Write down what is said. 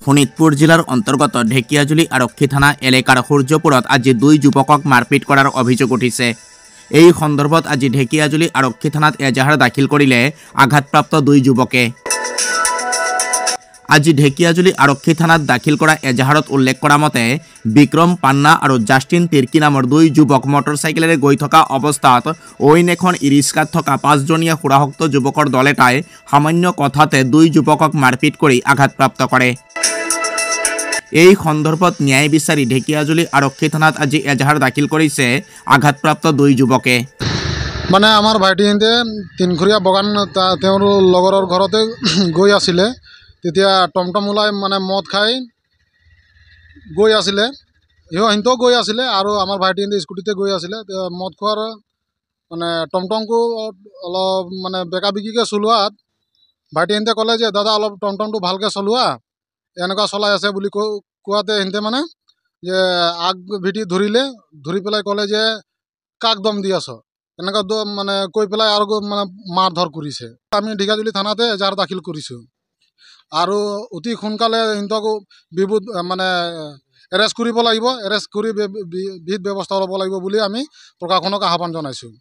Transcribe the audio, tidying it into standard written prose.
শোণিতপুৰ জিলাৰ অন্তৰ্গত ঢেকিয়াজুলি আৰক্ষী থানা এলেকাৰ সূৰ্যপুৰত আজি দুই যুৱকক মাৰপিট কৰাৰ অভিযোগ উঠিছে। এই সন্দৰ্ভত আজি ঢেকিয়াজুলি আৰক্ষী থানাত এজাহাৰ দাখিল কৰিলে আঘাতপ্ৰাপ্ত দুই যুৱকে। আজি ঢেকিয়াজুলি আৰক্ষী থানাত দাখিল কৰা এজাহাৰত উল্লেখ কৰা মতে বিক্ৰম পান্না আৰু জাষ্টিন তিৰ্কি নামৰ দুই যুৱক মটৰচাইকেলেৰে গৈ থকা অৱস্থাত অইন এখন ই-ৰিক্সাত থকা 5জনীয়া সুৰাহক্ত যুৱকৰ দল এটাই সামান্য কথাতে দুই যুৱকক মাৰপিট কৰি আঘাতপ্ৰাপ্ত কৰে। এই সন্দৰ্ভত ন্যায় বিচাৰি ঢেকিয়াজুলি আৰক্ষী থানাত আজি এজাহাৰ দাখিল কৰিছে আঘাতপ্ৰাপ্ত দুই যুৱকে। মানে আমাৰ ভাইটিহঁতে তিনখুৰীয়া বগান তেওঁৰ লগৰৰ ঘৰতে গৈ আছিলে, তেতিয়া টমটম ওলাই মানে মদ খাই গৈ আছিলে, সিহঁতেও গৈ আছিলে আৰু আমাৰ ভাইটিহঁতে স্কুটিতে গৈ আছিলে। মদ খোৱাৰ মানে টমটমটো অলপ মানে বেকা বিকিকৈ চলোৱাত ভাইটিহঁতে ক'লে যে দাদা অলপ টমটমটো ভালকৈ চলোৱা, এনেকুৱা চলাই আছে বুলি কোৱাতে সিহঁতে মানে যে আগ ভিটি ধৰি পেলাই ক'লে যে কাক দম দি আছ, এনেকুৱা মানে কৈ পেলাই আৰু মানে মাৰ ধৰ কৰিছে। আমি ঢেকিয়াজুলি থানাতে এজাহাৰ দাখিল কৰিছোঁ আৰু অতি সোনকালে সিহঁতকো মানে এৰেষ্ট কৰিব লাগিব, এৰেষ্ট কৰি বিহিত ব্যৱস্থা ল'ব লাগিব বুলি আমি প্ৰশাসনক আহ্বান জনাইছোঁ।